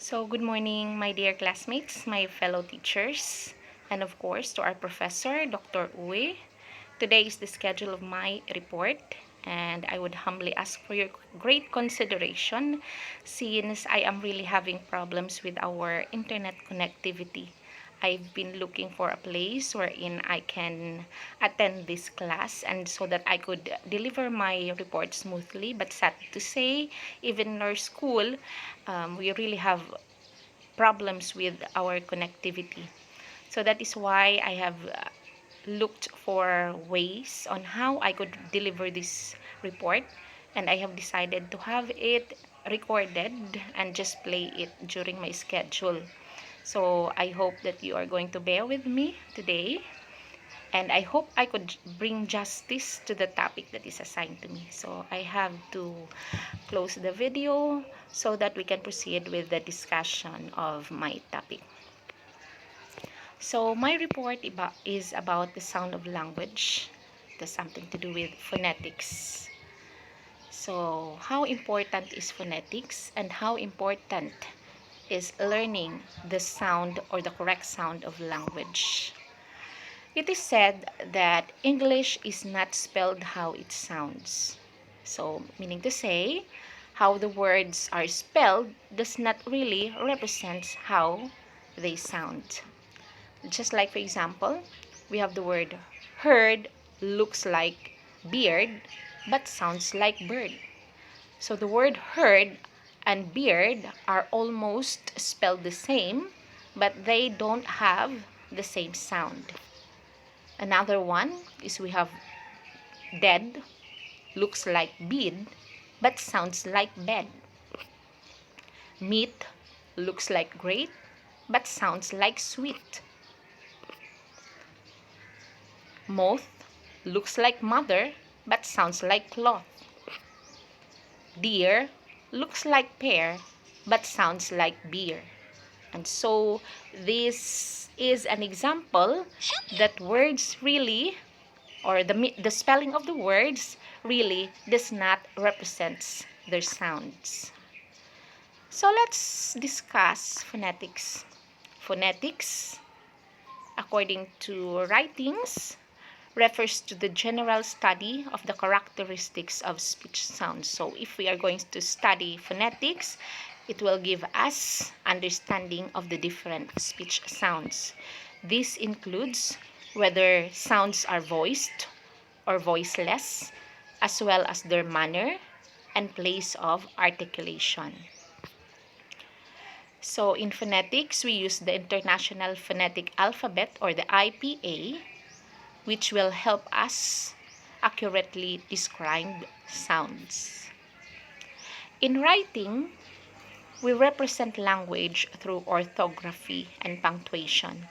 So, good morning, my dear classmates, my fellow teachers, and of course to our professor, Dr. Uwe. Today is the schedule of my report, and I would humbly ask for your great consideration since I am really having problems with our internet connectivity. I've been looking for a place wherein I can attend this class and so that I could deliver my report smoothly. But sad to say, even in our school, we really have problems with our connectivity. So that is why I have looked for ways on how I could deliver this report, and I have decided to have it recorded and just play it during my schedule. So I hope that you are going to bear with me today, and I hope I could bring justice to the topic that is assigned to me. So I have to close the video so that we can proceed with the discussion of my topic. So my report is about the sound of language. It has something to do with phonetics. So how important is phonetics and how important is learning the sound or the correct sound of language? It is said that English is not spelled how it sounds. So, meaning to say, how the words are spelled does not really represent how they sound. Just like, for example, we have the word herd looks like beard but sounds like bird. So the word herd and beard are almost spelled the same, but they don't have the same sound. Another one is we have dead looks like bead but sounds like bed. Meat looks like great but sounds like sweet. Moth looks like mother but sounds like cloth. Deer looks like pear but sounds like beer. And so this is an example that words really, or the spelling of the words really does not represent their sounds. So let's discuss phonetics. Phonetics, according to writings, refers to the general study of the characteristics of speech sounds. So if we are going to study phonetics, it will give us understanding of the different speech sounds. This includes whether sounds are voiced or voiceless, as well as their manner and place of articulation. So in phonetics, we use the International Phonetic Alphabet or the IPA, which will help us accurately describe sounds. In writing, we represent language through orthography and punctuation.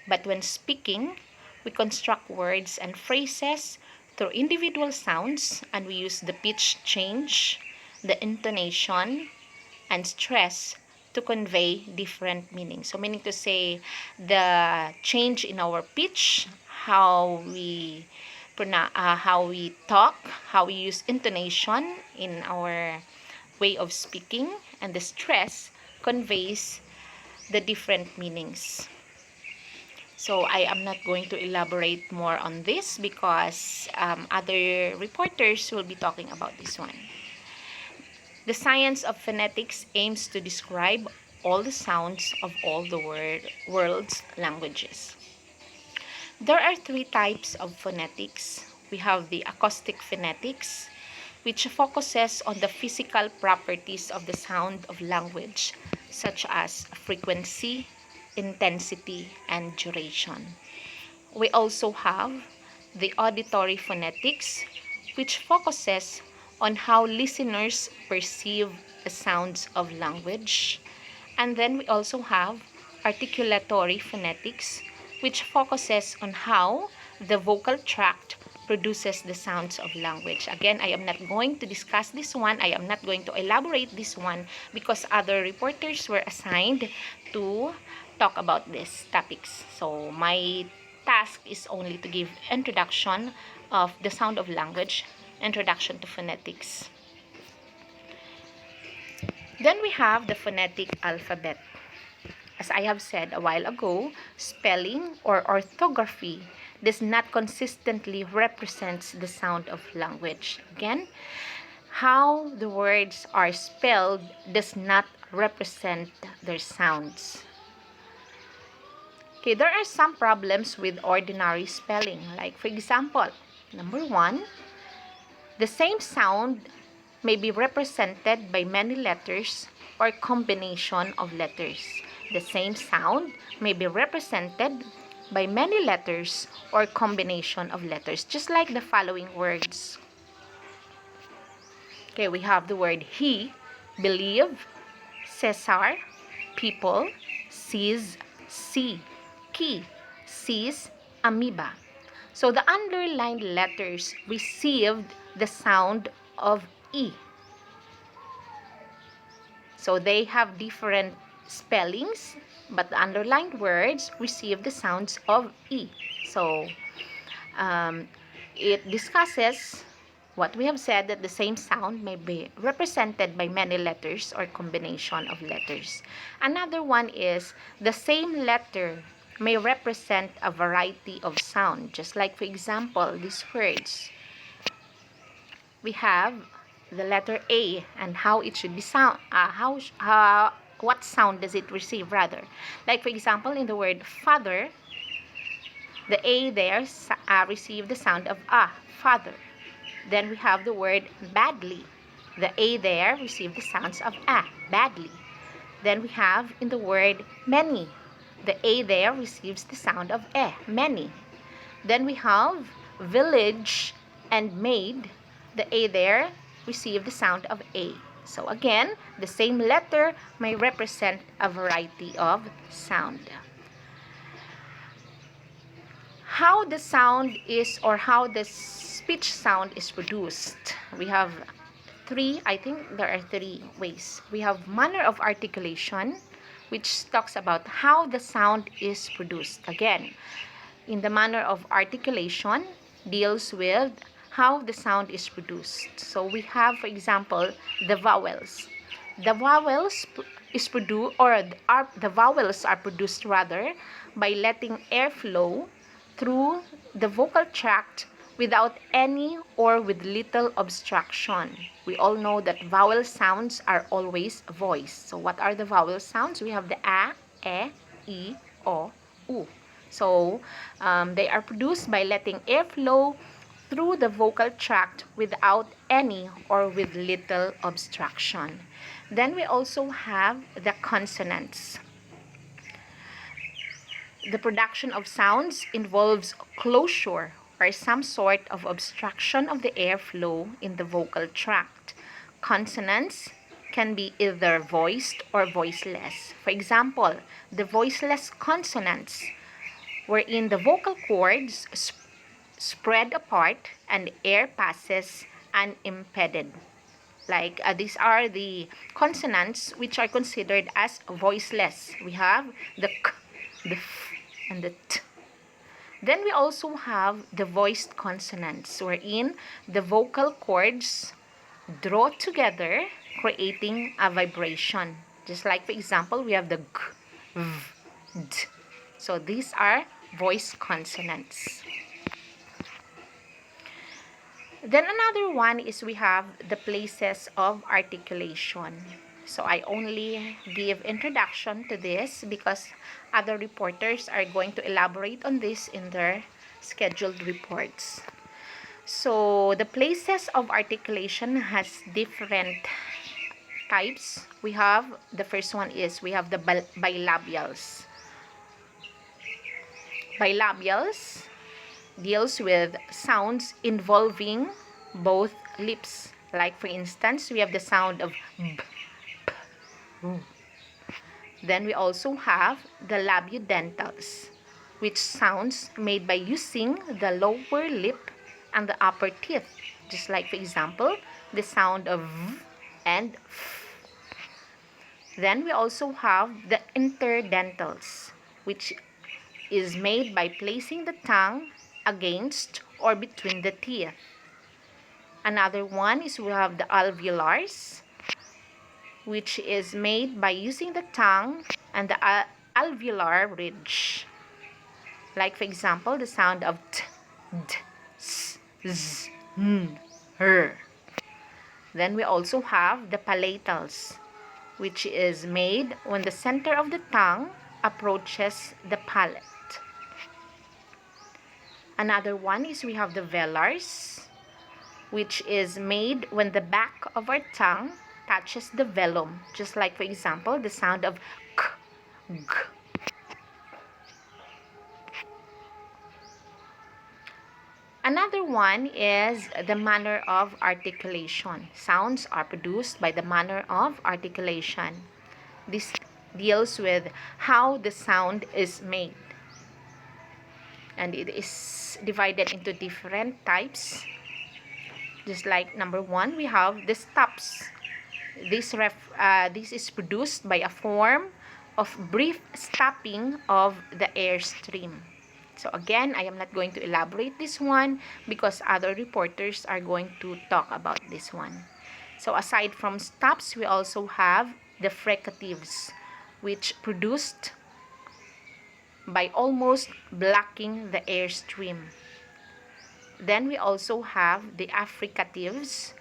But when speaking, we construct words and phrases through individual sounds, and we use the pitch change, the intonation, and stress to convey different meanings. So meaning to say, the change in our pitch, how we talk, how we use intonation in our way of speaking, and the stress conveys the different meanings. So I am not going to elaborate more on this because other reporters will be talking about this one. The science of phonetics aims to describe all the sounds of all the world's languages. There are three types of phonetics. We have the acoustic phonetics, which focuses on the physical properties of the sound of language, such as frequency, intensity, and duration. We also have the auditory phonetics, which focuses on how listeners perceive the sounds of language. And then we also have articulatory phonetics, which focuses on how the vocal tract produces the sounds of language. Again, I am not going to discuss this one. I am not going to elaborate this one because other reporters were assigned to talk about these topics. So my task is only to give introduction of the sound of language, introduction to phonetics. Then we have the phonetic alphabet. As I have said a while ago, spelling or orthography does not consistently represent the sound of language. Again, how the words are spelled does not represent their sounds. Okay, there are some problems with ordinary spelling. Like, for example, number one, the same sound may be represented by many letters or combination of letters. The same sound may be represented by many letters or combination of letters, just like the following words. Okay, we have the word he, believe, Cesar, people, sees, see, key, sees, amoeba. So the underlined letters received the sound of E. So they have different spellings, but the underlined words receive the sounds of E. So it discusses what we have said, that the same sound may be represented by many letters or combination of letters. Another one is the same letter may represent a variety of sound. Just like, for example, these words. We have the letter A and how it should be sound. What sound does it receive rather? Like, for example, in the word father, the A there receive the sound of father. Then we have the word badly. The A there receive the sounds of badly. Then we have in the word many. The A there receives the sound of many. Then we have village and maid. The A there receive the sound of A. So again, the same letter may represent a variety of sound. How the sound is, or how the speech sound is produced. We have I think there are three ways. We have manner of articulation, which talks about how the sound is produced. Again, in the manner of articulation deals with how the sound is produced. So we have, for example, the vowels. The vowels is produced, or the vowels are produced rather by letting air flow through the vocal tract without any or with little obstruction. We all know that vowel sounds are always voiced. So what are the vowel sounds? We have the a, e, o, u. So they are produced by letting air flow through the vocal tract without any or with little obstruction. Then we also have the consonants. The production of sounds involves closure or some sort of obstruction of the airflow in the vocal tract. Consonants can be either voiced or voiceless. For example, the voiceless consonants, wherein the vocal cords spread apart and air passes unimpeded. Like these are the consonants which are considered as voiceless. We have the k, the f, and the t. Then we also have the voiced consonants, wherein the vocal cords draw together, creating a vibration. Just like, for example, we have the g, v, d. So these are voiced consonants. Then another one is we have the places of articulation. So I only give introduction to this because other reporters are going to elaborate on this in their scheduled reports. So the places of articulation has different types. We have, the first one is we have the bilabials. Bilabials deals with sounds involving both lips. Like, for instance, we have the sound of b, p, r. Then we also have the labiodentals, which sounds made by using the lower lip and the upper teeth. Just like, for example, the sound of v and f. Then we also have the interdentals, which is made by placing the tongue against or between the teeth. Another one is we have the alveolars, which is made by using the tongue and the alveolar ridge. Like, for example, the sound of t, d, s, z, n, r. Then we also have the palatals, which is made when the center of the tongue approaches the palate. Another one is we have the velars, which is made when the back of our tongue touches the velum, just like, for example, the sound of k, g. Another one is the manner of articulation. Sounds are produced by the manner of articulation. This deals with how the sound is made. And it is divided into different types. Just like number one, we have the stops. This is produced by a form of brief stopping of the airstream. So again, I am not going to elaborate this one because other reporters are going to talk about this one. So aside from stops, we also have the fricatives, which produced by almost blocking the airstream. Then we also have the affricatives,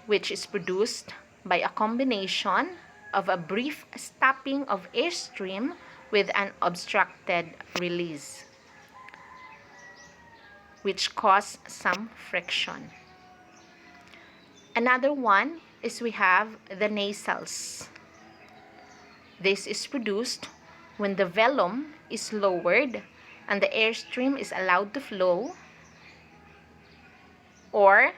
which is produced by a combination of a brief stopping of airstream with an obstructed release, which cause some friction. Another one is we have the nasals. This is produced when the velum is lowered and the airstream is allowed to flow, or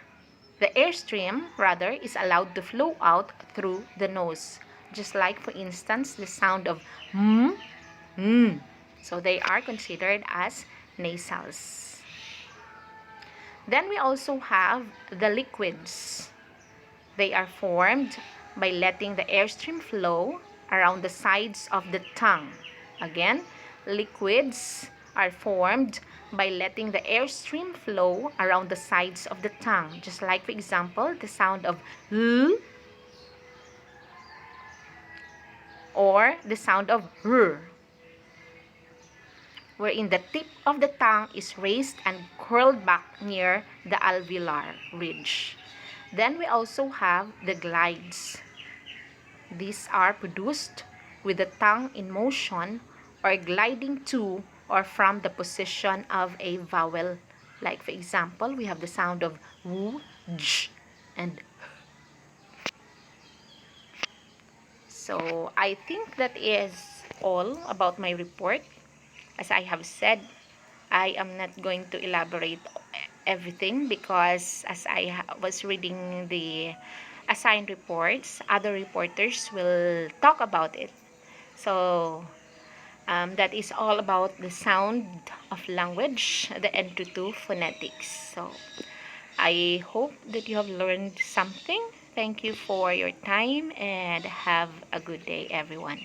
the airstream rather is allowed to flow out through the nose, just like, for instance, the sound of mm, mm. So they are considered as nasals. Then we also have the liquids. They are formed by letting the airstream flow around the sides of the tongue. Again, liquids are formed by letting the airstream flow around the sides of the tongue. Just like, for example, the sound of l or the sound of r, wherein the tip of the tongue is raised and curled back near the alveolar ridge. Then we also have the glides. These are produced with the tongue in motion or gliding to or from the position of a vowel. Like, for example, we have the sound of w, j, and so I think that is all about my report. As I have said, I am not going to elaborate everything because as I was reading the assigned reports, other reporters will talk about it. So that is all about the sound of language, the Entutu phonetics. So I hope that you have learned something. Thank you for your time and have a good day, everyone.